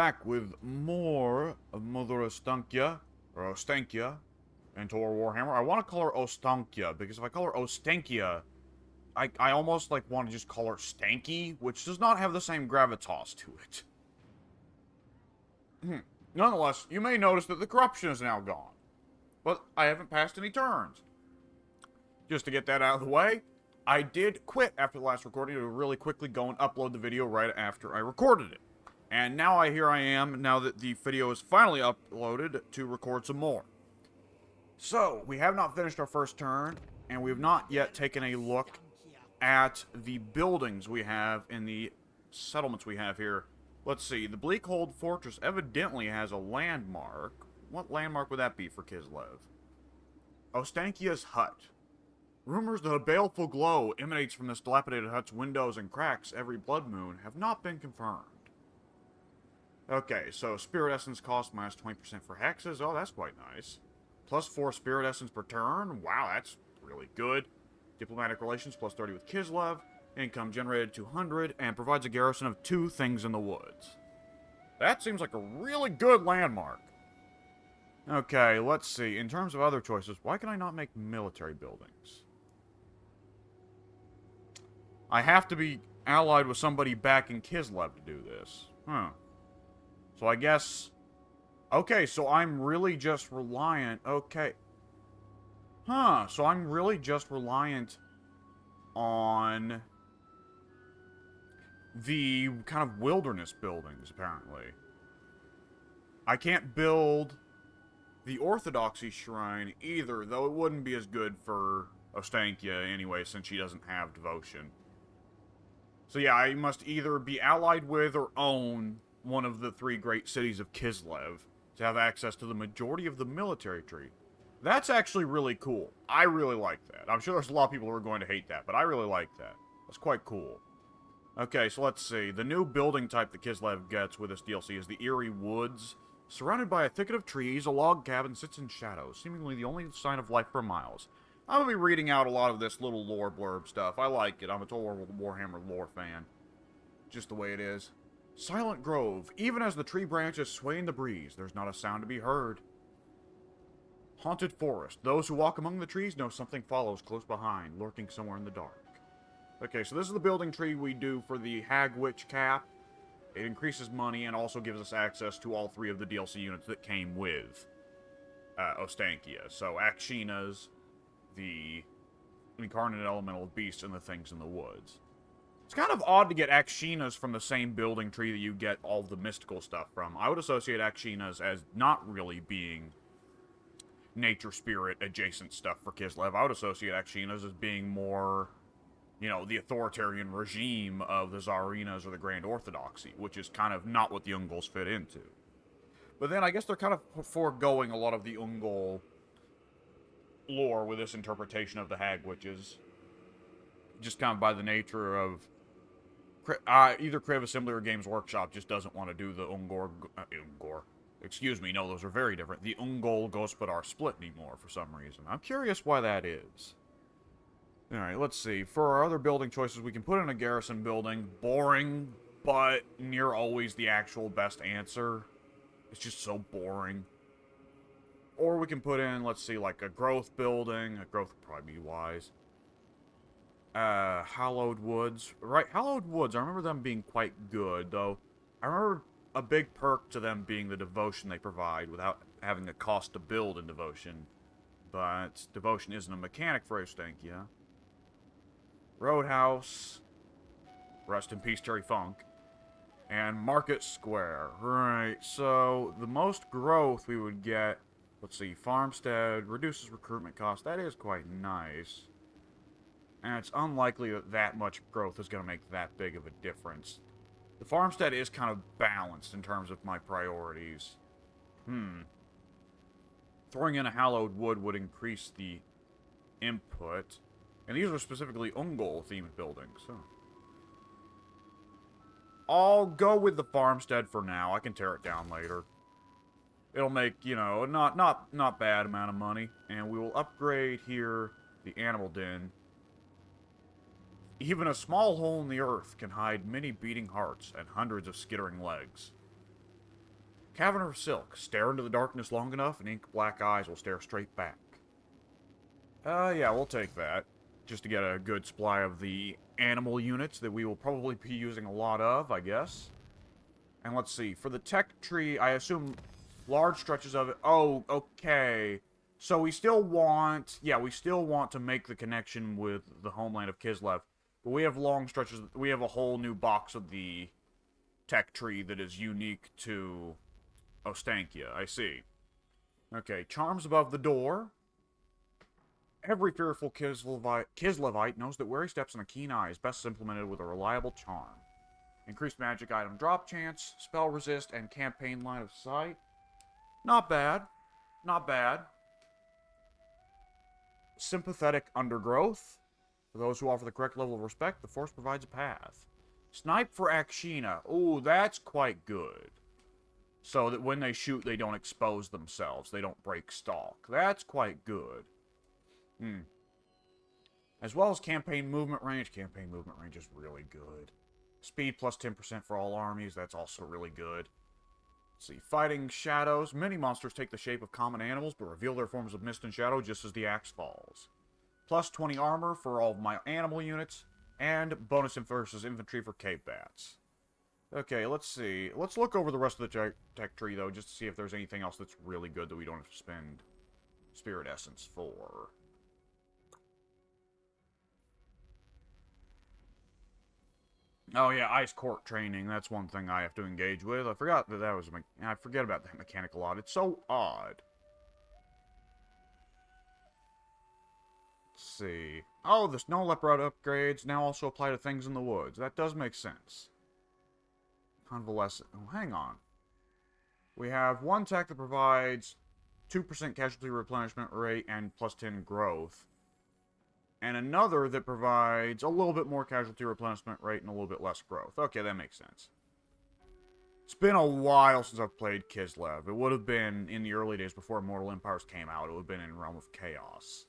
back with more of Mother Ostankya, or Ostankya, into our Warhammer. I want to call her Ostankya, because if I call her Ostankya, I almost, want to just call her Stanky, which does not have the same gravitas to it. Nonetheless, you may notice that the corruption is now gone. But I haven't passed any turns. Just to get that out of the way, I did quit after the last recording to really quickly go and upload the video right after I recorded it. And now here I am, now that the video is finally uploaded, to record some more. So, we have not finished our first turn, and we have not yet taken a look at the buildings we have in the settlements we have here. Let's see, the Bleak Hold Fortress evidently has a landmark. What landmark would that be for Kislev? Ostankya's hut. Rumors that a baleful glow emanates from this dilapidated hut's windows and cracks every blood moon have not been confirmed. Okay, so Spirit Essence cost minus 20% for hexes. Oh, that's quite nice. Plus 4 Spirit Essence per turn. Wow, that's really good. Diplomatic relations plus 30 with Kislev. Income generated 200, and provides a garrison of 2 things in the woods. That seems like a really good landmark. Okay, let's see. In terms of other choices, why can I not make military buildings? I have to be allied with somebody back in Kislev to do this. Huh. So I guess... Okay, so I'm really just reliant... Okay. Huh, so I'm really just reliant on the kind of wilderness buildings, apparently. I can't build the Orthodoxy Shrine either, though it wouldn't be as good for Ostankya anyway, since she doesn't have devotion. So yeah, I must either be allied with or own one of the 3 great cities of Kislev to have access to the majority of the military tree. That's actually really cool. I really like that. I'm sure there's a lot of people who are going to hate that, but I really like that. That's quite cool. Okay, so let's see. The new building type that Kislev gets with this DLC is the Eerie Woods. Surrounded by a thicket of trees, a log cabin sits in shadows, seemingly the only sign of life for miles. I'm going to be reading out a lot of this little lore blurb stuff. I like it. I'm a total Warhammer lore fan. Just the way it is. Silent grove. Even as the tree branches sway in the breeze, there's not a sound to be heard. Haunted forest. Those who walk among the trees know something follows close behind, lurking somewhere in the dark. Okay, so this is the building tree we do for the Hag Witch cap. It increases money and also gives us access to all 3 of the DLC units that came with Ostankya. So, Akshinas, the Incarnate Elemental Beast, and the Things in the Woods. It's kind of odd to get Akshinas from the same building tree that you get all the mystical stuff from. I would associate Akshinas as not really being nature spirit adjacent stuff for Kislev. I would associate Akshinas as being more, you know, the authoritarian regime of the Tsarinas or the Grand Orthodoxy, which is kind of not what the Unggols fit into. But then I guess they're kind of foregoing a lot of the Unggol lore with this interpretation of the Hag Witches. Just kind of by the nature of... either Crave Assembly or Games Workshop just doesn't want to do the Excuse me, no, those are very different. The Unggol Gospodar split anymore for some reason. I'm curious why that is. Alright, let's see. For our other building choices, we can put in a garrison building. Boring, but near always the actual best answer. It's just so boring. Or we can put in, let's see, like a growth building. A growth would probably be wise. Hallowed Woods. Right, Hallowed Woods, I remember them being quite good, though. I remember a big perk to them being the devotion they provide without having a cost to build in devotion. But devotion isn't a mechanic for Ostankya. Roadhouse. Rest in peace, Terry Funk. And Market Square. Right, so the most growth we would get... Let's see, Farmstead reduces recruitment costs. That is quite nice. And it's unlikely that that much growth is going to make that big of a difference. The farmstead is kind of balanced in terms of my priorities. Throwing in a hallowed wood would increase the input. And these are specifically Unggol-themed buildings. So. I'll go with the farmstead for now. I can tear it down later. It'll make, you know, not bad amount of money. And we will upgrade here the animal den. Even a small hole in the earth can hide many beating hearts and hundreds of skittering legs. Cavern of silk. Stare into the darkness long enough, and ink black eyes will stare straight back. Yeah, we'll take that. Just to get a good supply of the animal units that we will probably be using a lot of, I guess. And let's see. For the tech tree, I assume large stretches of it. Oh, okay. So we still want... Yeah, we still want to make the connection with the homeland of Kislev. But we have long stretches... We have a whole new box of the tech tree that is unique to Ostankya. I see. Okay, charms above the door. Every fearful Kislevite knows that wary steps and a keen eye is best implemented with a reliable charm. Increased magic item drop chance, spell resist, and campaign line of sight. Not bad. Not bad. Sympathetic undergrowth. For those who offer the correct level of respect, the force provides a path. Snipe for Akshina. Ooh, that's quite good. So that when they shoot, they don't expose themselves. They don't break stalk. That's quite good. As well as campaign movement range. Campaign movement range is really good. Speed plus 10% for all armies. That's also really good. Let's see. Fighting shadows. Many monsters take the shape of common animals, but reveal their forms of mist and shadow just as the axe falls. Plus 20 armor for all of my animal units. And bonus versus infantry for cave bats. Okay, let's see. Let's look over the rest of the tech tree, though, just to see if there's anything else that's really good that we don't have to spend spirit essence for. Oh yeah, ice court training. That's one thing I have to engage with. I forgot that was... I forget about that mechanic a lot. It's so odd. Let's see. Oh, the snow leopard upgrades now also apply to things in the woods. That does make sense. Convalescent. Oh, hang on. We have one tech that provides 2% casualty replenishment rate and plus 10 growth. And another that provides a little bit more casualty replenishment rate and a little bit less growth. Okay, that makes sense. It's been a while since I've played Kislev. It would have been in the early days before Mortal Empires came out. It would have been in Realm of Chaos.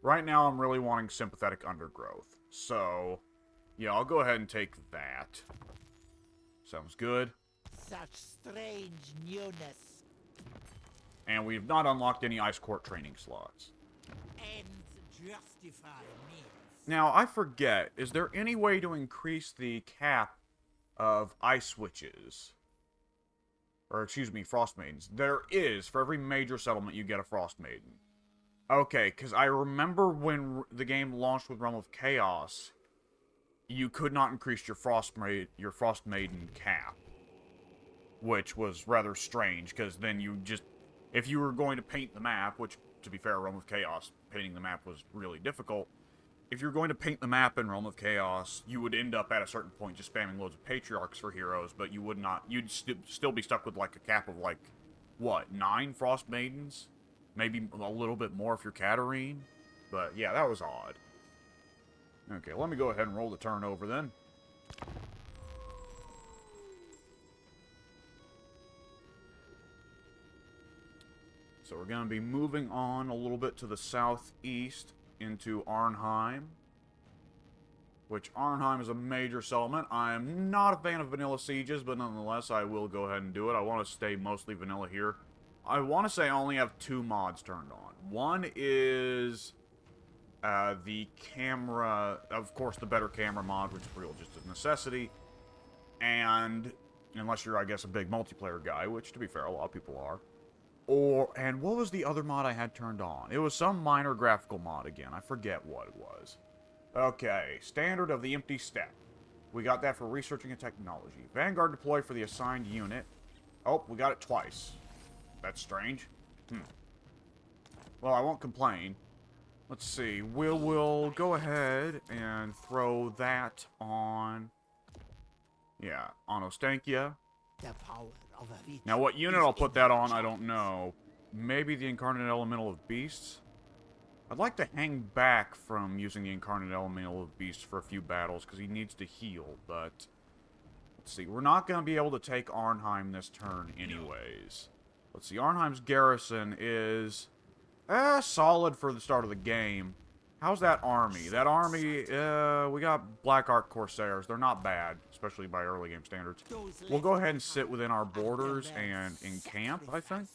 Right now, I'm really wanting Sympathetic Undergrowth. So, yeah, I'll go ahead and take that. Sounds good. Such strange newness. And we've not unlocked any Ice Court training slots. Ends justify means. Now, I forget, is there any way to increase the cap of Ice Witches? Or, excuse me, Frost Maidens. There is. For every major settlement, you get a Frost Maiden. Okay, because I remember when the game launched with Realm of Chaos, you could not increase your Frost Maiden cap. Which was rather strange, because then you just... If you were going to paint the map, which, to be fair, Realm of Chaos, painting the map was really difficult. If you're going to paint the map in Realm of Chaos, you would end up at a certain point just spamming loads of Patriarchs for heroes, but you would not... You'd still be stuck with, like, a cap of, like, what, 9 Frost Maidens? Maybe a little bit more if you're Katarine. But, yeah, that was odd. Okay, let me go ahead and roll the turnover then. So we're going to be moving on a little bit to the southeast into Arnheim. Which, Arnheim is a major settlement. I am not a fan of vanilla sieges, but nonetheless, I will go ahead and do it. I want to stay mostly vanilla here. I want to say I only have 2 mods turned on. One is the camera, of course, the better camera mod, which is real just a necessity. And, unless you're, I guess, a big multiplayer guy, which, to be fair, a lot of people are. And what was the other mod I had turned on? It was some minor graphical mod again. I forget what it was. Okay, Standard of the Empty Step. We got that for researching and technology. Vanguard deploy for the assigned unit. Oh, we got it twice. That's strange. Well, I won't complain. Let's see. We'll go ahead and throw that on... Yeah, on Ostankya. The power of a witch. Now, what unit I'll put that on, I don't know. Maybe the Incarnate Elemental of Beasts? I'd like to hang back from using the Incarnate Elemental of Beasts for a few battles, because he needs to heal, but... Let's see, we're not going to be able to take Arnheim this turn anyways. Let's see, Arnheim's garrison is... solid for the start of the game. How's that army? That army, we got Black Ark Corsairs. They're not bad, especially by early game standards. We'll go ahead and sit within our borders and encamp, I think.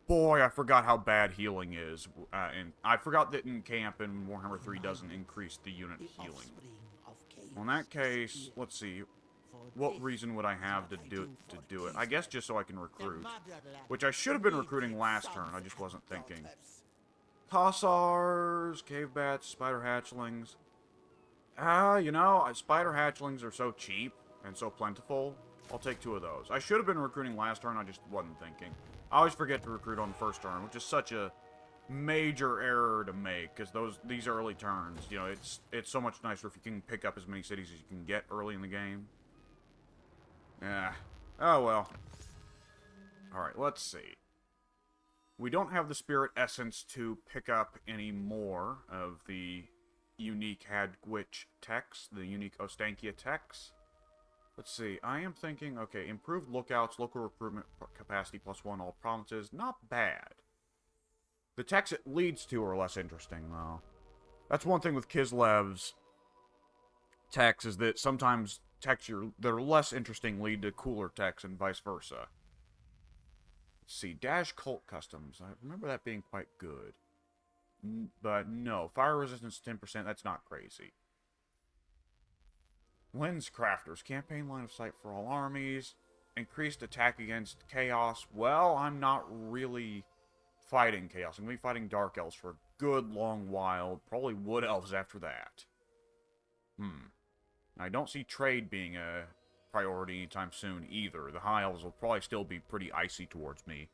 Boy, I forgot how bad healing is. And I forgot that encamp in Warhammer 3 doesn't increase the unit healing. Well, in that case, let's see. What reason would I have to do it? I guess just so I can recruit. Which I should have been recruiting last turn, I just wasn't thinking. Kossars, cave bats, spider hatchlings. You know, spider hatchlings are so cheap and so plentiful. I'll take 2 of those. I should have been recruiting last turn, I just wasn't thinking. I always forget to recruit on the first turn, which is such a major error to make, because these early turns, you know, it's so much nicer if you can pick up as many cities as you can get early in the game. Yeah. Oh well. Alright, let's see. We don't have the Spirit Essence to pick up any more of the unique Hadgwitch techs, the unique Ostankya techs. Let's see, I am thinking, okay, improved lookouts, local recruitment capacity +1 all provinces, not bad. The techs it leads to are less interesting, though. That's one thing with Kislev's techs, is that sometimes techs that are less interesting lead to cooler techs and vice versa. Let's see, Dash Cult Customs, I remember that being quite good. But no, fire resistance 10%, that's not crazy. Lens Crafters, campaign line of sight for all armies, increased attack against chaos. Well, I'm not really fighting chaos. I'm going to be fighting dark elves for a good long while, probably wood elves after that. I don't see trade being a priority anytime soon either. The high elves will probably still be pretty icy towards me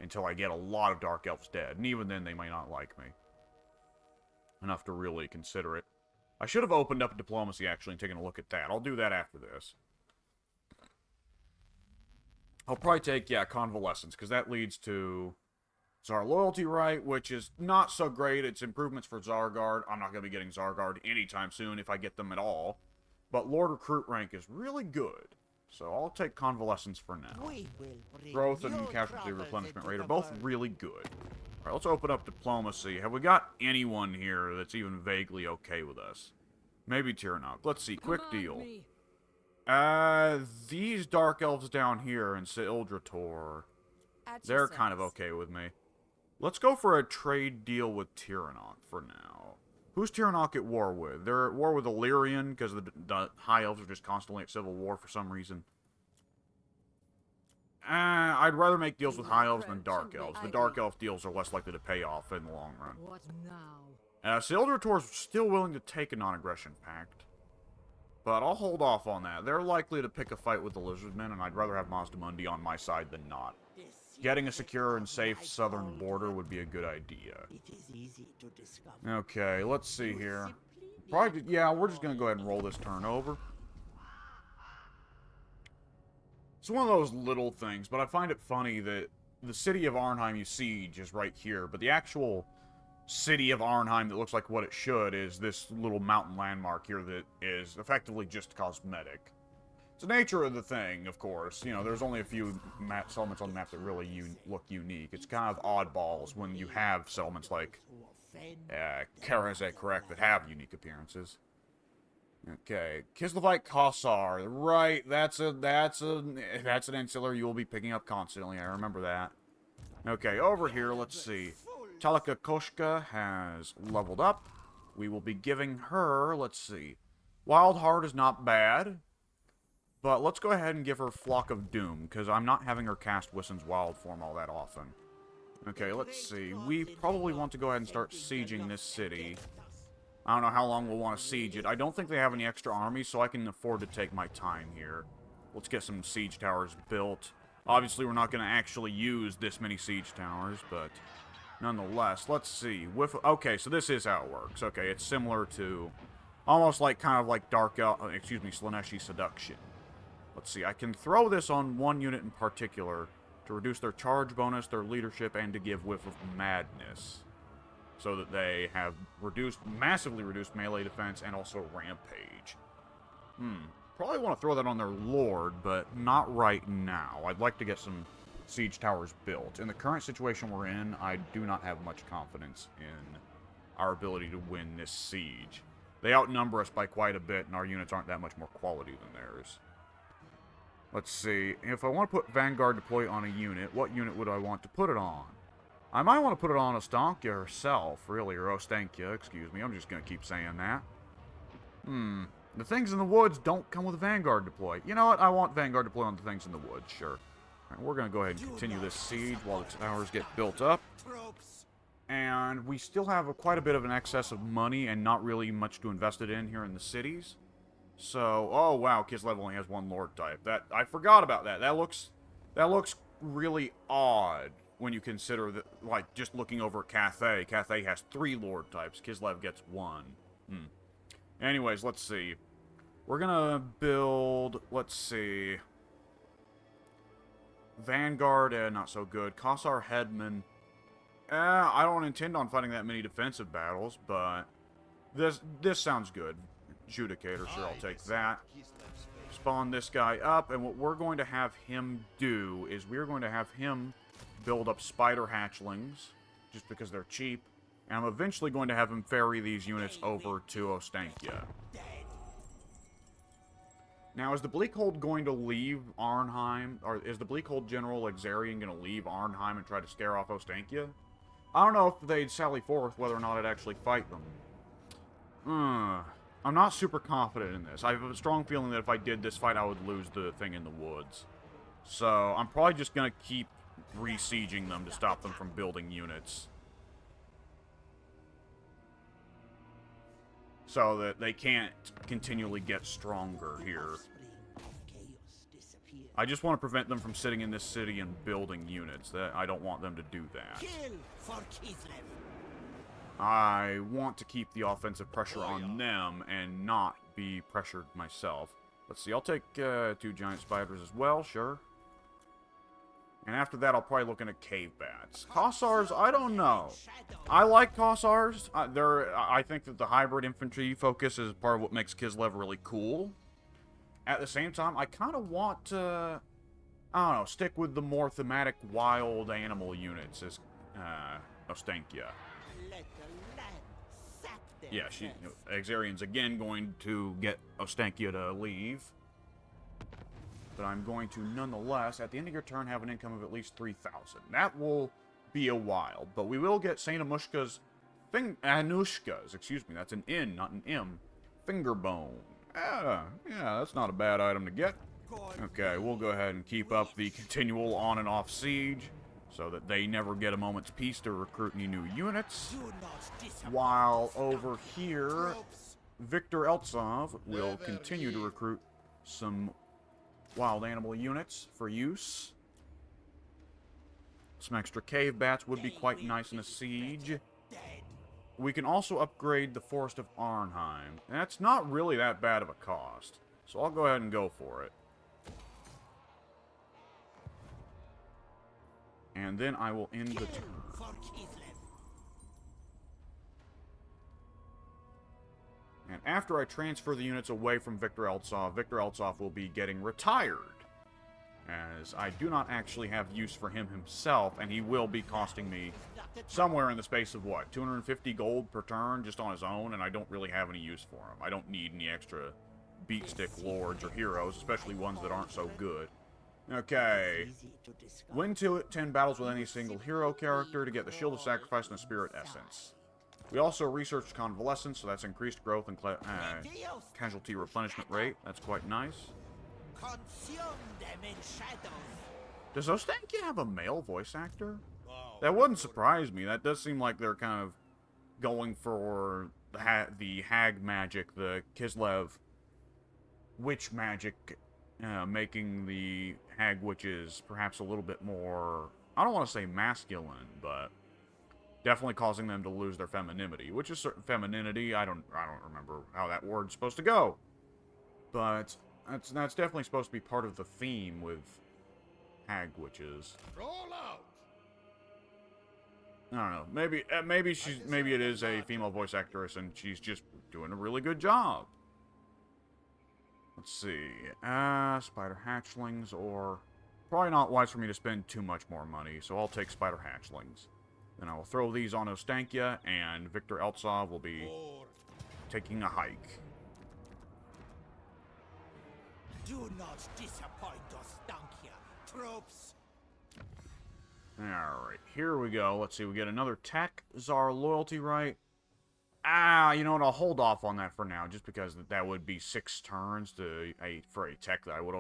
until I get a lot of dark elves dead, and even then they might not like me enough to really consider it. I should have opened up diplomacy, actually, and taken a look at that. I'll do that after this. I'll probably take, yeah, Convalescence, because that leads to Tsar Loyalty Right, which is not so great. It's improvements for Tsarguard. I'm not going to be getting Tsarguard anytime soon, if I get them at all. But Lord Recruit rank is really good. So I'll take Convalescence for now. Growth and Casualty Replenishment Rate are both really good. Alright, let's open up diplomacy. Have we got anyone here that's even vaguely okay with us? Maybe Tyrannok. Let's see, quick deal. These Dark Elves down here in Sildrator, they're kind of okay with me. Let's go for a trade deal with Tyrannok for now. Who's Tyrannok at war with? They're at war with Illyrian, because the High Elves are just constantly at civil war for some reason. I'd rather make deals with High Elves than Dark Elves. The Dark Elf deals are less likely to pay off in the long run. What now? Sildrator's still willing to take a non-aggression pact. But I'll hold off on that. They're likely to pick a fight with the Lizardmen, and I'd rather have Mazdamundi on my side than not. Getting a secure and safe southern border would be a good idea. Okay, let's see here. Probably, yeah, we're just going to go ahead and roll this turn over. It's one of those little things, but I find it funny that the city of Arnheim you siege is right here, but the actual city of Arnheim that looks like what it should is this little mountain landmark here that is effectively just cosmetic. It's the nature of the thing, of course. You know, there's only a few settlements on the map that really look unique. It's kind of oddballs when you have settlements like Karazek, correct, that have unique appearances. Okay, Kislevite Kossar, right? That's an insular you will be picking up constantly. I remember that. Okay, over here, let's see. Talika Koshka has leveled up. We will be giving her, let's see. Wild Heart is not bad, but let's go ahead and give her Flock of Doom, because I'm not having her cast Wissen's Wild Form all that often. Okay, let's see. We probably want to go ahead and start sieging this city. I don't know how long we'll want to siege it. I don't think they have any extra armies, so I can afford to take my time here. Let's get some siege towers built. Obviously, we're not going to actually use this many siege towers, but nonetheless, let's see. Okay, so this is how it works. Okay, it's similar to almost like kind of like Slaneshi Seduction. Let's see, I can throw this on one unit in particular to reduce their charge bonus, their leadership, and to give Whiff of Madness, so that they have massively reduced melee defense and also rampage. Probably want to throw that on their lord, but not right now. I'd like to get some siege towers built. In the current situation we're in, I do not have much confidence in our ability to win this siege. They outnumber us by quite a bit, and our units aren't that much more quality than theirs. Let's see. If I want to put Vanguard deploy on a unit, what unit would I want to put it on? I might want to put it on Ostankya herself, really, or Ostankya, excuse me. I'm just going to keep saying that. The things in the woods don't come with a Vanguard deploy. You know what? I want Vanguard deploy on the things in the woods, sure. Alright, we're going to go ahead and continue this siege while the towers get built up. And we still have quite a bit of an excess of money and not really much to invest it in here in the cities. So, oh wow, Kislev only has one Lord type. I forgot about that. That looks really odd when you consider that, like, just looking over at Cathay. Cathay has 3 Lord types. Kislev gets 1. Anyways, let's see. We're gonna build, let's see. Vanguard, not so good. Kossar Headman. I don't intend on fighting that many defensive battles, but this sounds good. Judicator, sure, I'll take that. Spawn this guy up, and what we're going to have him do is we're going to have him build up spider hatchlings, just because they're cheap, and I'm eventually going to have him ferry these units over to Ostankya. Now, is the Bleakhold going to leave Arnheim, or is the Bleakhold General Exarian going to leave Arnheim and try to scare off Ostankya? I don't know if they'd sally forth, whether or not I'd actually fight them. I'm not super confident in this. I have a strong feeling that if I did this fight, I would lose the thing in the woods. So, I'm probably just going to keep re-sieging them to stop them from building units. So that they can't continually get stronger here. I just want to prevent them from sitting in this city and building units. I don't want them to do that. I want to keep the offensive pressure on them and not be pressured myself. Let's see, I'll take 2 giant spiders as well, sure. And after that, I'll probably look into cave bats. Kossars, I don't know. I like Kossars. I think that the hybrid infantry focus is part of what makes Kislev really cool. At the same time, I kind of want to, I don't know, stick with the more thematic wild animal units as Ostankya. Yeah, Exarian's again going to get Ostankya to leave. But I'm going to, nonetheless, at the end of your turn, have an income of at least 3,000. That will be a while, but we will get Saint Anushka's, excuse me, that's an N, not an M, finger bone. Yeah, that's not a bad item to get. Okay, we'll go ahead and keep up the continual on and off siege, so that they never get a moment's peace to recruit any new units. While over here, Victor Eltsov will continue to recruit some wild animal units for use. Some extra cave bats would be quite nice in a siege. We can also upgrade the Forest of Arnheim. And that's not really that bad of a cost. So I'll go ahead and go for it. And then I will end the turn. And after I transfer the units away from Victor Eltsov will be getting retired. As I do not actually have use for him himself, and he will be costing me somewhere in the space of, what, 250 gold per turn just on his own, and I don't really have any use for him. I don't need any extra beatstick lords or heroes, especially ones that aren't so good. Okay. Win 10 battles with any single hero character to get the Shield of Sacrifice and the Spirit Essence. We also researched Convalescence, so that's increased growth and casualty replenishment rate. That's quite nice. Does Ostankya have a male voice actor? That wouldn't surprise me. That does seem like they're kind of going for the hag magic, the Kislev witch magic, making the hag witches perhaps a little bit more, I don't want to say masculine, but definitely causing them to lose their femininity, which is certain femininity. I don't remember how that word's supposed to go, but that's definitely supposed to be part of the theme with hag witches. Roll out. I don't know. Maybe it is a female voice actress, and she's just doing a really good job. Let's see. Spider hatchlings, or probably not wise for me to spend too much more money, so I'll take spider hatchlings. Then I will throw these on Ostankya, and Victor Eltsov will be taking a hike. Do not disappoint Ostankya, troops. Alright, here we go. Let's see, we get another tech Tsar loyalty right. Ah, you know what, I'll hold off on that for now, just because that would be 6 turns for a tech that I would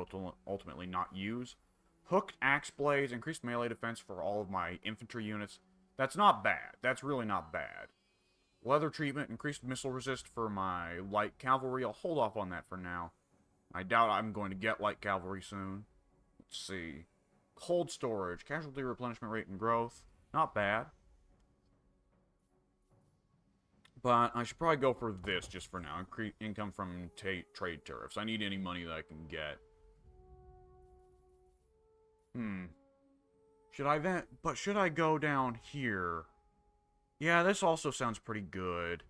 ultimately not use. Hooked axe blades, increased melee defense for all of my infantry units. That's not bad. That's really not bad. Leather treatment, increased missile resist for my light cavalry. I'll hold off on that for now. I doubt I'm going to get light cavalry soon. Let's see. Cold storage, casualty replenishment rate and growth. Not bad. But I should probably go for this just for now. Income from trade tariffs. I need any money that I can get. Should I go down here? Yeah, this also sounds pretty good.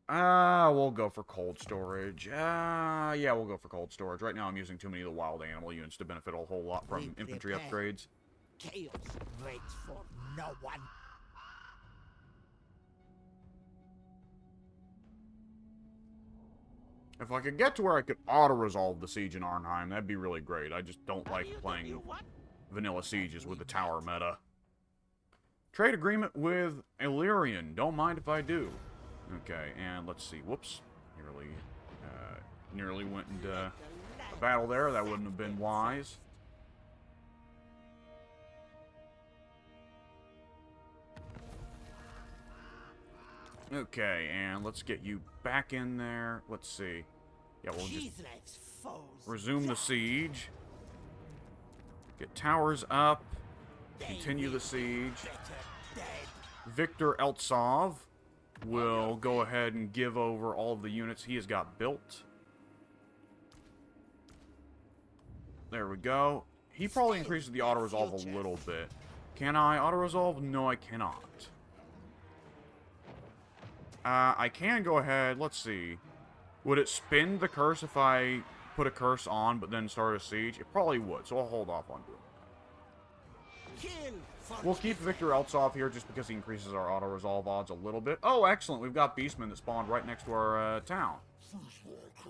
We'll go for cold storage. Yeah, we'll go for cold storage. Right now I'm using too many of the wild animal units to benefit a whole lot from infantry upgrades. Chaos waits for no one. If I could get to where I could auto-resolve the siege in Arnheim, that'd be really great. I just don't like playing vanilla sieges with the tower meta. Trade agreement with Illyrian. Don't mind if I do. Okay, and let's see. Whoops. Nearly went into a battle there. That wouldn't have been wise. Okay, and let's get you back in there. Let's see. Yeah, we'll just resume the siege. Get towers up. Continue the siege. Victor Eltsov will go ahead and give over all of the units he has got built. There we go. He probably increases the auto-resolve a little bit. Can I auto-resolve? No, I cannot. I can go ahead. Let's see. Would it spin the curse if I put a curse on but then start a siege? It probably would, so I'll hold off on doing that. We'll keep Victor Eltsov here just because he increases our auto-resolve odds a little bit. Oh, excellent. We've got Beastmen that spawned right next to our town.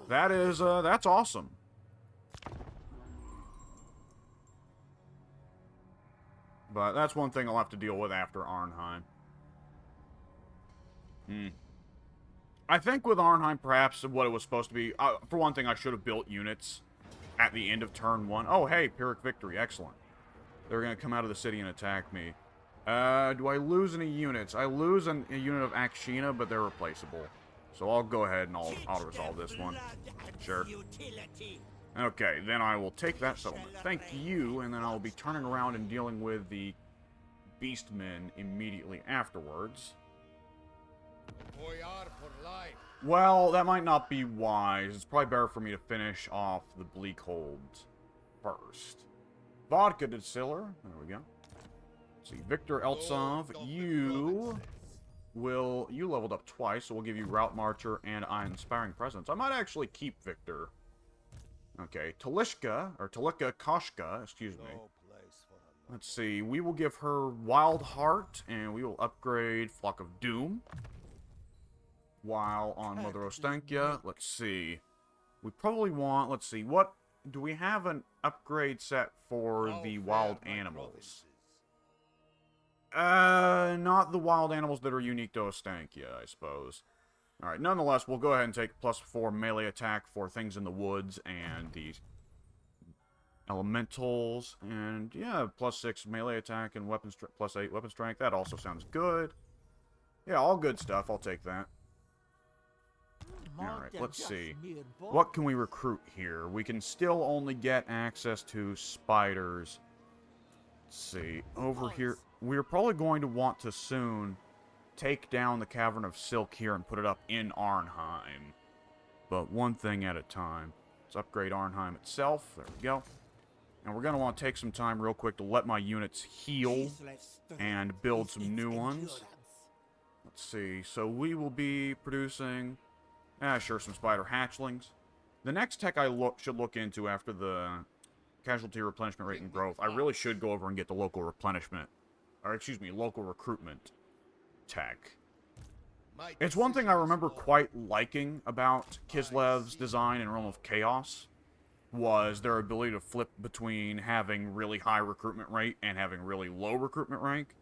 That's awesome. But that's one thing I'll have to deal with after Arnheim. I think with Arnheim, perhaps what it was supposed to be... for one thing, I should have built units at the end of turn 1. Oh, hey, Pyrrhic victory. Excellent. They're going to come out of the city and attack me. Do I lose any units? I lose a unit of Akshina, but they're replaceable. So I'll go ahead and I'll resolve this one. Sure. Okay, then I will take that settlement. Thank you, and then I'll be turning around and dealing with the Beastmen immediately afterwards. Well, that might not be wise. It's probably better for me to finish off the Bleak holds first. Vodka distiller. There we go. Let's see, Victor Eltsov, you leveled up twice, so we'll give you Route Marcher and Inspiring Presence. I might actually keep Victor. Okay, Talishka Koshka, excuse me. Let's see, we will give her Wild Heart, and we will upgrade Flock of Doom. While on Mother Ostankya, let's see. We probably want, let's see, what... Do we have an upgrade set for the wild animals? Not the wild animals that are unique to Ostankya, I suppose. Alright, nonetheless, we'll go ahead and take +4 melee attack for things in the woods and these elementals. And, yeah, +6 melee attack and +8 weapon strength. That also sounds good. Yeah, all good stuff. I'll take that. Alright, let's see. What can we recruit here? We can still only get access to spiders. Let's see. Over here, we're probably going to want to soon take down the Cavern of Silk here and put it up in Arnheim. But one thing at a time. Let's upgrade Arnheim itself. There we go. And we're going to want to take some time real quick to let my units heal and build some new ones. Let's see. So we will be producing... sure, some spider hatchlings. The next tech I should look into after the casualty replenishment rate and growth, I really should go over and get the local replenishment, or excuse me, local recruitment tech. It's one thing I remember quite liking about Kislev's design in Realm of Chaos, was their ability to flip between having really high recruitment rate and having really low recruitment rank.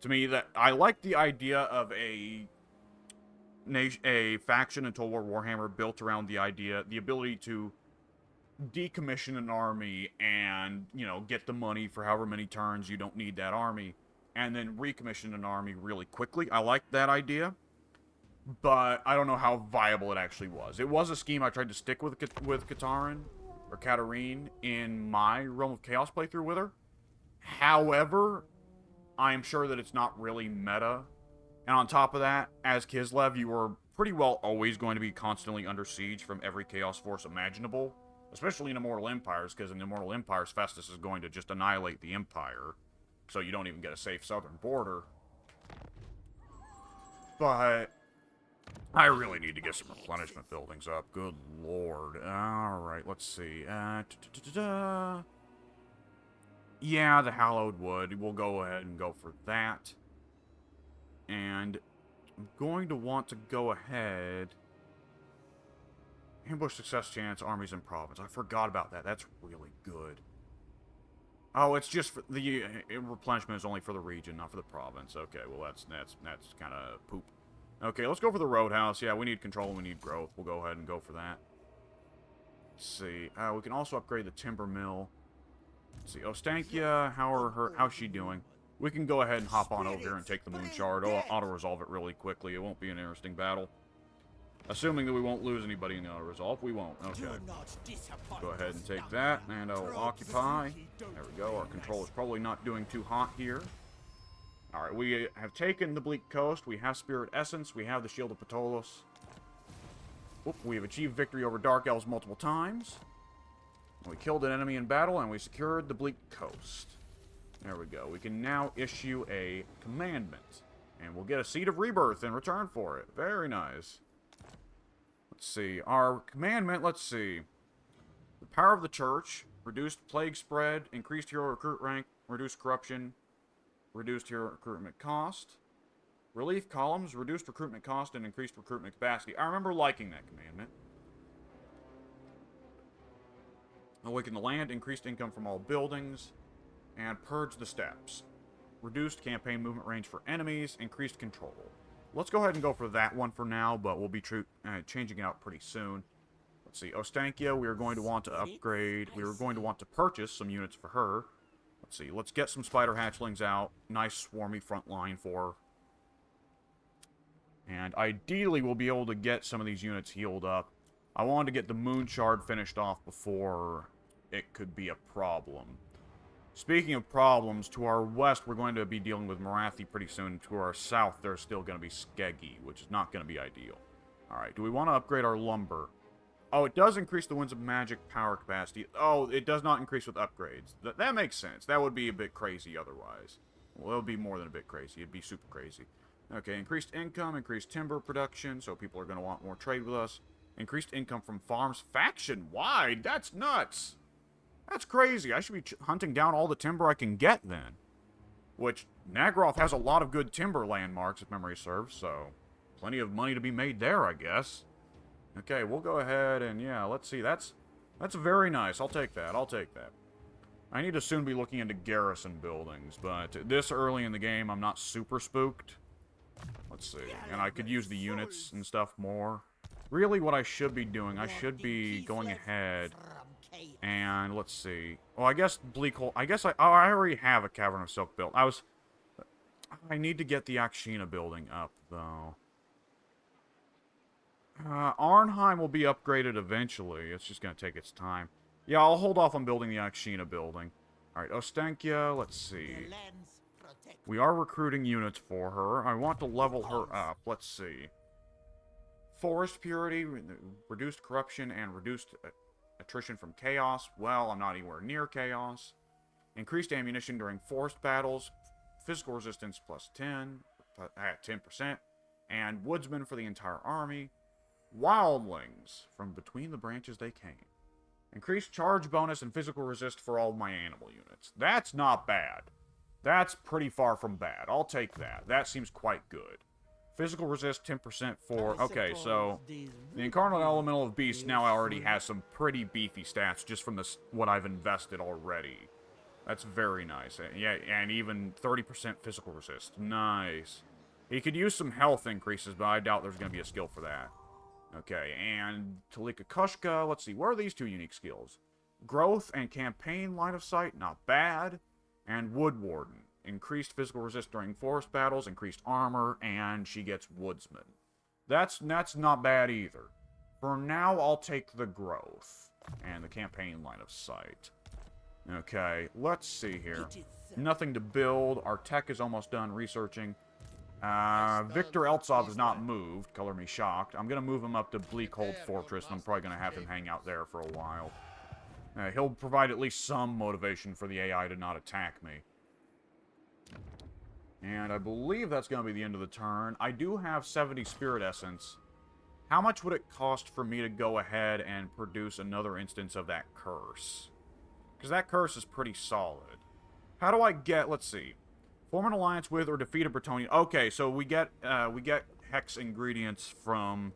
To me, that I like the idea of a faction in Total War Warhammer built around the ability to decommission an army and, you know, get the money for however many turns you don't need that army, and then recommission an army really quickly. I like that idea, but I don't know how viable it actually was. It was a scheme I tried to stick with Katarine in my Realm of Chaos playthrough with her. However, I'm sure that it's not really meta. And on top of that, as Kislev, you are pretty well always going to be constantly under siege from every Chaos Force imaginable. Especially in Immortal Empires, because in Immortal Empires, Festus is going to just annihilate the Empire. So you don't even get a safe southern border. But I really need to get some replenishment buildings up. Good lord. Alright, let's see. Yeah, the Hallowed Wood. We'll go ahead and go for that. And I'm going to want to go ahead... Ambush success chance, armies in province. I forgot about that. That's really good. Oh, it's just for the replenishment is only for the region, not for the province. Okay, well that's kind of poop. Okay, let's go for the roadhouse. Yeah, we need control and we need growth. We'll go ahead and go for that. Let's see. We can also upgrade the timber mill. Let's see. Ostankya, how's she doing? We can go ahead and hop on over here and take the moon shard. I'll auto-resolve it really quickly. It won't be an interesting battle. Assuming that we won't lose anybody in the auto-resolve. We won't. Okay. Go ahead and take that, and I'll occupy. There we go. Our control is probably not doing too hot here. Alright, we have taken the Bleak Coast. We have Spirit Essence. We have the Shield of Ptolos. We have achieved victory over Dark Elves multiple times. We killed an enemy in battle, and we secured the Bleak Coast. There we go. We can now issue a commandment. And we'll get a Seed of Rebirth in return for it. Very nice. Let's see. Our commandment, let's see. The power of the church, reduced plague spread, increased hero recruit rank, reduced corruption, reduced hero recruitment cost. Relief columns, reduced recruitment cost, and increased recruitment capacity. I remember liking that commandment. Awaken the land, increased income from all buildings, and purge the steppes. Reduced campaign movement range for enemies, increased control. Let's go ahead and go for that one for now, but we'll be changing it out pretty soon. Let's see, Ostankya, we are going to want to upgrade. We are going to want to purchase some units for her. Let's see, let's get some spider hatchlings out. Nice swarmy front line for her. And ideally, we'll be able to get some of these units healed up. I wanted to get the moon shard finished off before it could be a problem. Speaking of problems, to our west, we're going to be dealing with Marathi pretty soon. To our south, there's still going to be Skeggy, which is not going to be ideal. Alright, do we want to upgrade our lumber? Oh, it does increase the Winds of Magic power capacity. Oh, it does not increase with upgrades. That makes sense. That would be a bit crazy otherwise. Well, it would be more than a bit crazy. It'd be super crazy. Okay, increased income, increased timber production, so people are going to want more trade with us. Increased income from farms faction-wide. That's nuts! That's crazy. I should be hunting down all the timber I can get then. Which, Nagroth has a lot of good timber landmarks, if memory serves, so plenty of money to be made there, I guess. Okay, we'll go ahead and, yeah, let's see. That's very nice. I'll take that. I'll take that. I need to soon be looking into garrison buildings, but this early in the game, I'm not super spooked. Let's see. And I could use the units and stuff more. Really, what I should be doing, I should be going ahead... And let's see. Well, I guess Bleak Hole. I already have a Cavern of Silk built. I need to get the Akshina building up though. Arnheim will be upgraded eventually. It's just gonna take its time. Yeah, I'll hold off on building the Akshina building. All right, Ostankya. Let's see. We are recruiting units for her. I want to level her up. Let's see. Forest purity, reduced corruption, and reduced attrition from chaos. Well, I'm not anywhere near chaos. Increased ammunition during forest battles. Physical resistance plus 10%. And woodsman for the entire army. Wildlings. From between the branches they came. Increased charge bonus and physical resist for all my animal units. That's not bad. That's pretty far from bad. I'll take that. That seems quite good. Physical resist 10% for... Okay, so... The Incarnate Elemental of Beast now already has some pretty beefy stats just from this, what I've invested already. That's very nice. Yeah, and even 30% physical resist. Nice. He could use some health increases, but I doubt there's going to be a skill for that. Okay, and Talika Kushka, let's see, where are these two unique skills? Growth and Campaign Line of Sight, not bad. And Wood Warden, increased physical resist during forest battles, increased armor, and she gets Woodsman. That's not bad either. For now, I'll take the Growth and the Campaign Line of Sight. Okay, let's see here. Nothing to build. Our tech is almost done researching. Victor Eltsov has not moved. Color me shocked. I'm going to move him up to Bleak Hold Fortress, and I'm probably going to have him hang out there for a while. He'll provide at least some motivation for the AI to not attack me. And I believe that's going to be the end of the turn. I do have 70 Spirit Essence. How much would it cost for me to go ahead and produce another instance of that curse? Because that curse is pretty solid. How do I get... Let's see. Form an alliance with or defeat a Bretonnian. Okay, so we get hex ingredients from...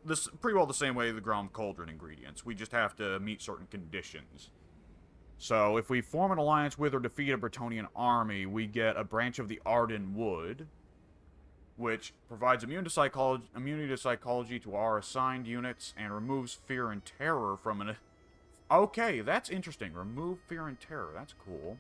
This pretty well the same way the Grom Cauldron ingredients. We just have to meet certain conditions. So, if we form an alliance with or defeat a Bretonnian army, we get a branch of the Arden Wood, which provides immunity to psychology to our assigned units and removes fear and terror from an... Okay, that's interesting. Remove fear and terror. That's cool.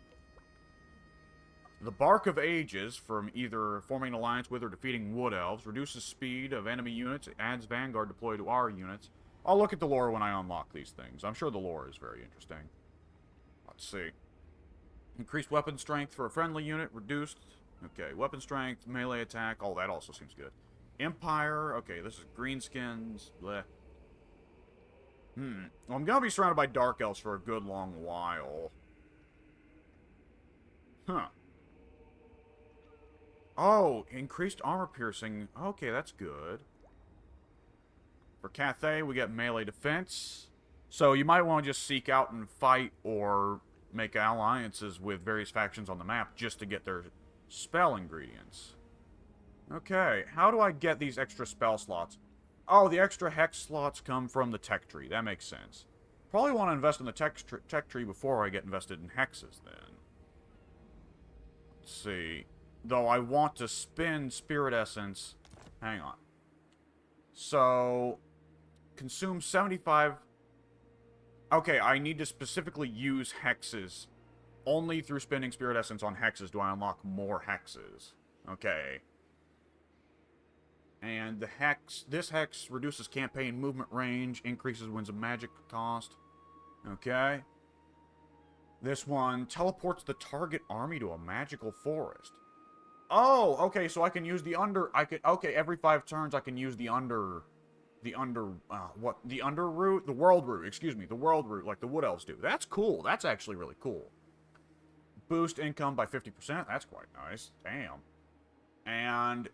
The Bark of Ages, from either forming an alliance with or defeating Wood Elves, reduces speed of enemy units, adds Vanguard deployed to our units. I'll look at the lore when I unlock these things. I'm sure the lore is very interesting. Let's see. Increased weapon strength for a friendly unit, reduced. Okay, weapon strength, melee attack, oh, that also seems good. Empire, okay, this is greenskins, bleh. Well, I'm gonna be surrounded by Dark Elves for a good long while. Huh. Oh, increased armor piercing. Okay, that's good. For Cathay, we get melee defense. So you might want to just seek out and fight or make alliances with various factions on the map just to get their spell ingredients. Okay, how do I get these extra spell slots? Oh, the extra hex slots come from the tech tree. That makes sense. Probably want to invest in the tech tree before I get invested in hexes, then. Let's see. Though I want to spend Spirit Essence. Hang on. So, consume 75... Okay, I need to specifically use hexes. Only through spending Spirit Essence on hexes do I unlock more hexes. Okay. And the hex... This hex reduces campaign movement range, increases winds of magic cost. Okay. This one teleports the target army to a magical forest. Oh, okay, so I can use the under... Okay, every 5 turns I can use the under route? The world route, excuse me. The world route, like the Wood Elves do. That's cool. That's actually really cool. Boost income by 50%. That's quite nice. Damn. And...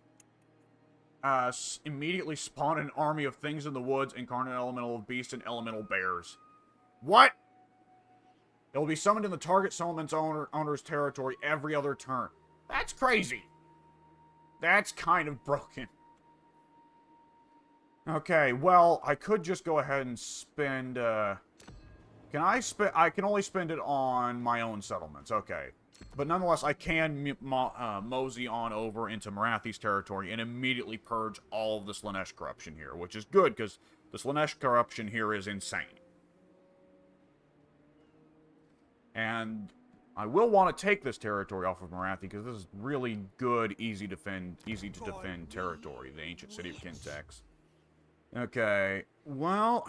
immediately spawn an army of things in the woods, Incarnate Elemental of Beasts, and Elemental Bears. What? It will be summoned in the target summon's owner's territory every other turn. That's crazy. That's kind of broken. Okay, well, I could just go ahead and spend, I can only spend it on my own settlements, okay. But nonetheless, I can mosey on over into Marathi's territory and immediately purge all of the Slanesh corruption here, which is good, because the Slanesh corruption here is insane. And I will want to take this territory off of Marathi, because this is really good, easy to defend territory, the ancient city of Kintex. Okay, well,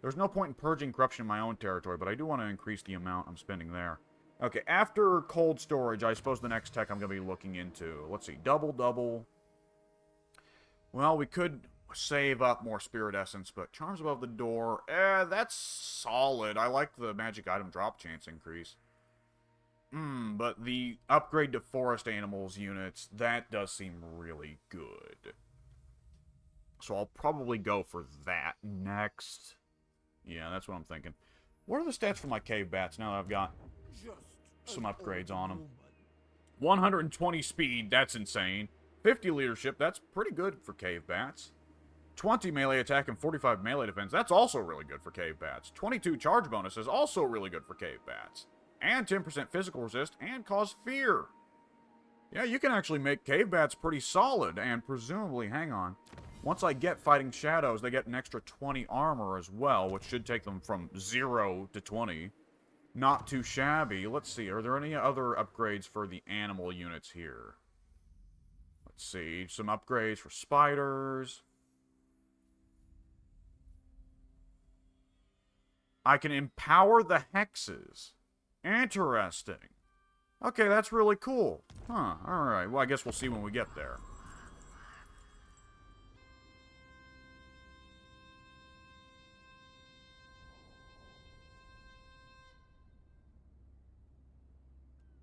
there's no point in purging corruption in my own territory, but I do want to increase the amount I'm spending there. Okay, after cold storage, I suppose the next tech I'm going to be looking into. Let's see, double. Well, we could save up more Spirit Essence, but Charms Above the Door, that's solid. I like the magic item drop chance increase. But the upgrade to Forest Animals units, that does seem really good. So I'll probably go for that next. Yeah, that's what I'm thinking. What are the stats for my cave bats now that I've got some upgrades on them? 120 speed, that's insane. 50 leadership, that's pretty good for cave bats. 20 melee attack and 45 melee defense, that's also really good for cave bats. 22 charge bonus is also really good for cave bats. And 10% physical resist and cause fear. Yeah, you can actually make cave bats pretty solid, and presumably, hang on, once I get fighting shadows, they get an extra 20 armor as well, which should take them from 0 to 20. Not too shabby. Let's see, are there any other upgrades for the animal units here? Let's see, some upgrades for spiders. I can empower the hexes. Interesting. Okay, that's really cool. Huh, alright. Well, I guess we'll see when we get there.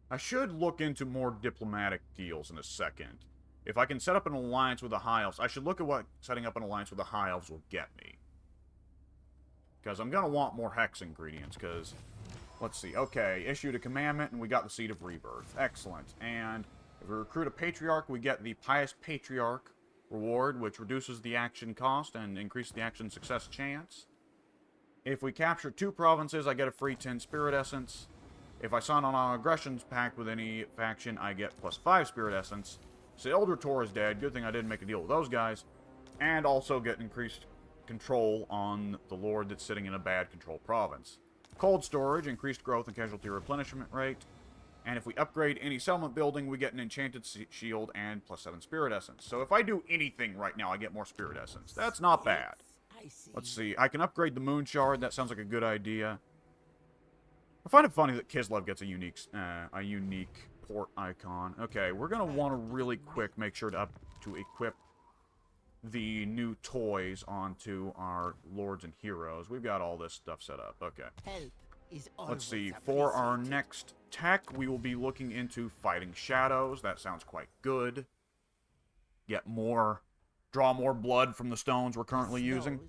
I should look into more diplomatic deals in a second. If I can set up an alliance with the High Elves, I should look at what setting up an alliance with the High Elves will get me. Because I'm going to want more hex ingredients, because... Let's see. Okay, issued a commandment, and we got the Seed of Rebirth. Excellent. And if we recruit a Patriarch, we get the Pious Patriarch reward, which reduces the action cost and increases the action success chance. If we capture 2 provinces, I get a free 10 Spirit Essence. If I sign on an Aggressions Pact with any faction, I get +5 Spirit Essence. So Elder Tor is dead. Good thing I didn't make a deal with those guys. And also get increased control on the Lord that's sitting in a bad control province. Cold storage, increased growth and casualty replenishment rate. And if we upgrade any settlement building, we get an enchanted shield and +7 Spirit Essence. So if I do anything right now, I get more Spirit Essence. That's not bad. Let's see. I can upgrade the Moon Shard. That sounds like a good idea. I find it funny that Kislev gets a unique port icon. Okay, we're going to want to really quick make sure to equip the new toys onto our lords and heroes. We've got all this stuff set up. Okay. Let's see. For our next tech, we will be looking into fighting shadows. That sounds quite good. Draw more blood from the stones we're currently using.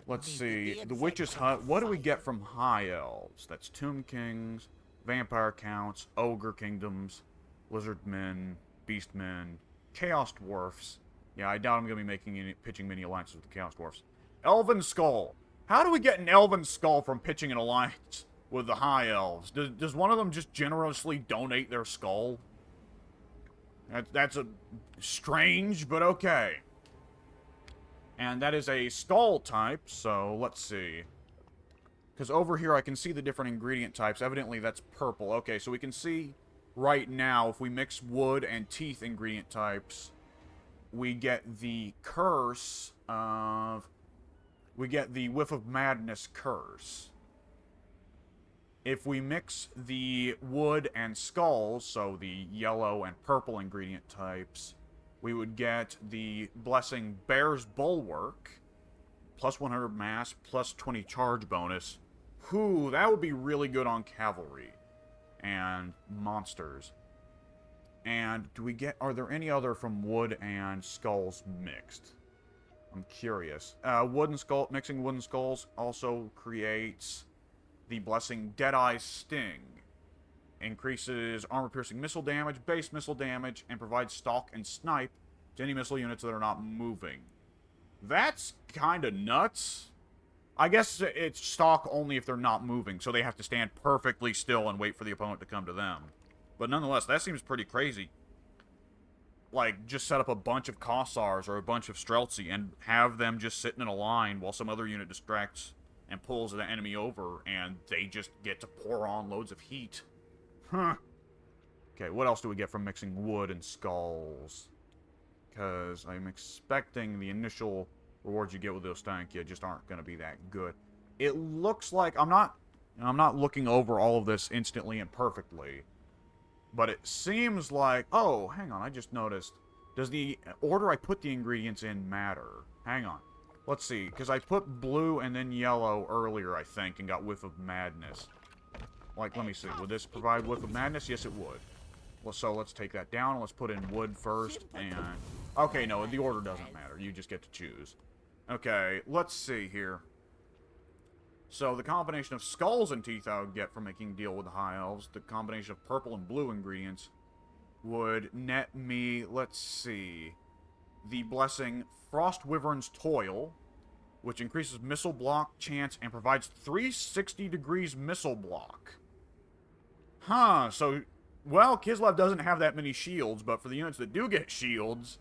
Let's see. The Witch's Hut. What do we get from High Elves? That's Tomb Kings, Vampire Counts, Ogre Kingdoms, Lizard Men, Beast Men, Chaos Dwarfs. Yeah, I doubt I'm going to be pitching many alliances with the Chaos Dwarfs. Elven Skull. How do we get an Elven Skull from pitching an alliance with the High Elves? Does one of them just generously donate their skull? That's a strange, but okay. And that is a skull type, so let's see. Because over here I can see the different ingredient types. Evidently that's purple. Okay, so we can see right now if we mix wood and teeth ingredient types, we get the curse of... We get the Whiff of Madness curse. If we mix the wood and skulls, so the yellow and purple ingredient types, we would get the Blessing Bear's Bulwark, plus 100 mass, plus 20 charge bonus. Whew, that would be really good on cavalry and monsters. And are there any other from wood and skulls mixed? I'm curious. Mixing wood and skulls also creates the Blessing Deadeye's Sting. Increases armor-piercing missile damage, base missile damage, and provides stalk and snipe to any missile units that are not moving. That's kind of nuts. I guess it's stalk only if they're not moving, so they have to stand perfectly still and wait for the opponent to come to them. But nonetheless, that seems pretty crazy. Like, just set up a bunch of Kossars or a bunch of Streltsy and have them just sitting in a line while some other unit distracts and pulls the enemy over, and they just get to pour on loads of heat. Huh. Okay, what else do we get from mixing wood and skulls? Because I'm expecting the initial rewards you get with Ostankya just aren't going to be that good. It looks like... I'm not looking over all of this instantly and perfectly. But it seems like... Oh, hang on, I just noticed. Does the order I put the ingredients in matter? Hang on. Let's see, because I put blue and then yellow earlier, I think, and got Whiff of Madness. Like, let me see. Would this provide Whiff of Madness? Yes, it would. Well, so let's take that down. Let's put in wood first, and Okay, no, the order doesn't matter. You just get to choose. Okay, let's see here. So, the combination of skulls and teeth I would get from making a deal with the High Elves, the combination of purple and blue ingredients, would net me, let's see, the blessing Frost Wyvern's Toil, which increases missile block chance and provides 360 degrees missile block. Huh, so, well, Kislev doesn't have that many shields, but for the units that do get shields,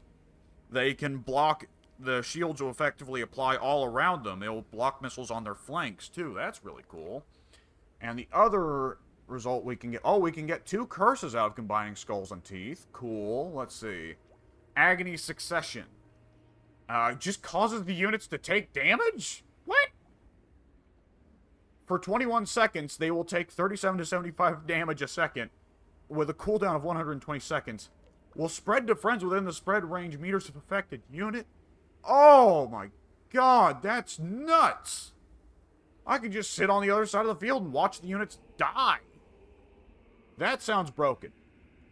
they can block, the shields will effectively apply all around them. They'll block missiles on their flanks, too. That's really cool. And the other result we can get, oh, we can get 2 curses out of combining skulls and teeth. Cool, let's see. Agony Succession. Just causes the units to take damage? What? For 21 seconds, they will take 37 to 75 damage a second, with a cooldown of 120 seconds. Will spread to friends within the spread range meters of affected unit. Oh my god, that's nuts! I can just sit on the other side of the field and watch the units die. That sounds broken.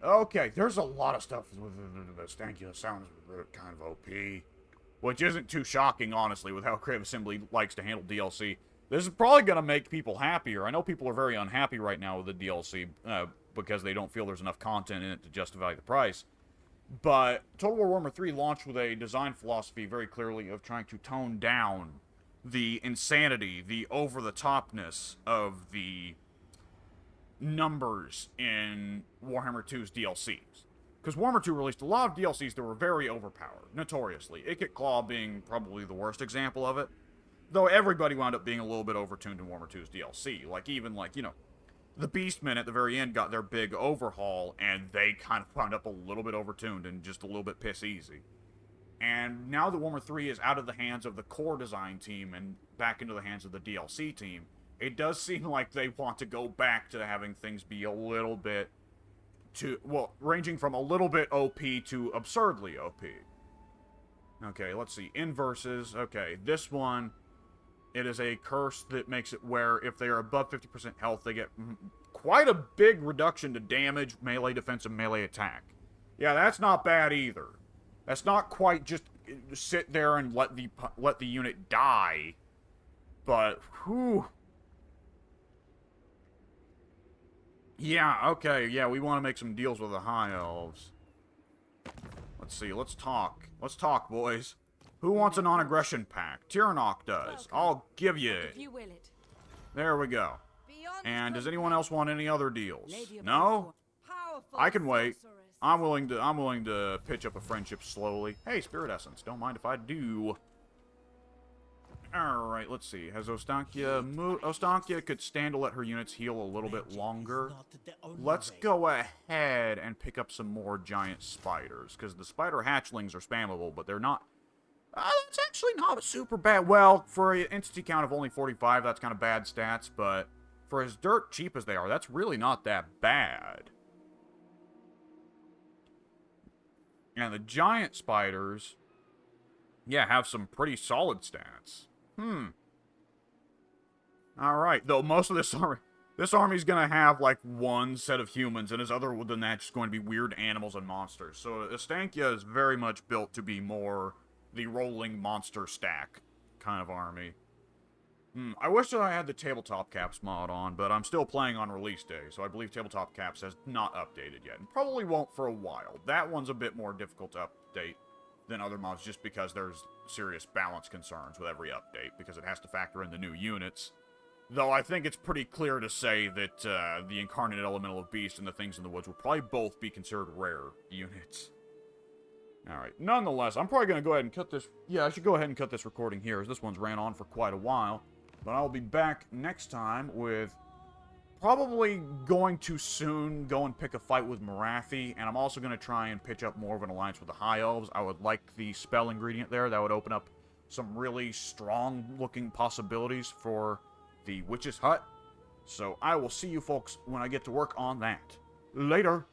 Okay, there's a lot of stuff with the Ostankya sounds kind of OP. Which isn't too shocking, honestly, with how Creative Assembly likes to handle DLC. This is probably going to make people happier. I know people are very unhappy right now with the DLC, because they don't feel there's enough content in it to justify the price. But Total War Warhammer 3 launched with a design philosophy very clearly of trying to tone down the insanity, the over-the-topness of the numbers in Warhammer 2's DLCs. Because Warhammer 2 released a lot of DLCs that were very overpowered, notoriously. Ikit Claw being probably the worst example of it. Though everybody wound up being a little bit overtuned in Warhammer 2's DLC. Like, even, like, you know, the Beastmen at the very end got their big overhaul, and they kind of wound up a little bit overtuned and just a little bit piss easy. And now that Warhammer 3 is out of the hands of the core design team and back into the hands of the DLC team, it does seem like they want to go back to having things be a little bit well, ranging from a little bit OP to absurdly OP. Okay, let's see. Inverses. Okay, this one, it is a curse that makes it where if they are above 50% health, they get quite a big reduction to damage, melee defense, and melee attack. Yeah, that's not bad either. That's not quite just sit there and let the unit die. But, whew. Yeah, okay, yeah, we want to make some deals with the High Elves. Let's see, let's talk. Let's talk, boys. Who wants a non-aggression pact? Tyrannok does. I'll give you it. There we go. And does anyone else want any other deals? No? I can wait. I'm willing to pitch up a friendship slowly. Hey, Spirit Essence, don't mind if I do. Alright, let's see. Has Ostankya moved? Ostankya could stand to let her units heal a little bit longer. Let's go ahead and pick up some more giant spiders, because the spider hatchlings are spammable, but they're not... that's actually not super bad. Well, for an entity count of only 45, that's kind of bad stats, but for as dirt cheap as they are, that's really not that bad. And the giant spiders, yeah, have some pretty solid stats. Alright, though most of this army's gonna have, like, one set of humans, and as other than that, just going to be weird animals and monsters. So Ostankya is very much built to be more the rolling monster stack kind of army. I wish that I had the Tabletop Caps mod on, but I'm still playing on release day, so I believe Tabletop Caps has not updated yet, and probably won't for a while. That one's a bit more difficult to update than other mods, just because there's serious balance concerns with every update, because it has to factor in the new units. Though I think it's pretty clear to say that the Incarnate Elemental Beast and the Things in the Woods will probably both be considered rare units. Alright, nonetheless, I'm probably going to go ahead and cut this... Yeah, I should go ahead and cut this recording here, as this one's ran on for quite a while. But I'll be back next time with... probably going to soon go and pick a fight with Morathi, and I'm also going to try and pitch up more of an alliance with the High Elves. I would like the spell ingredient there. That would open up some really strong-looking possibilities for the Witch's Hut. So I will see you folks when I get to work on that. Later!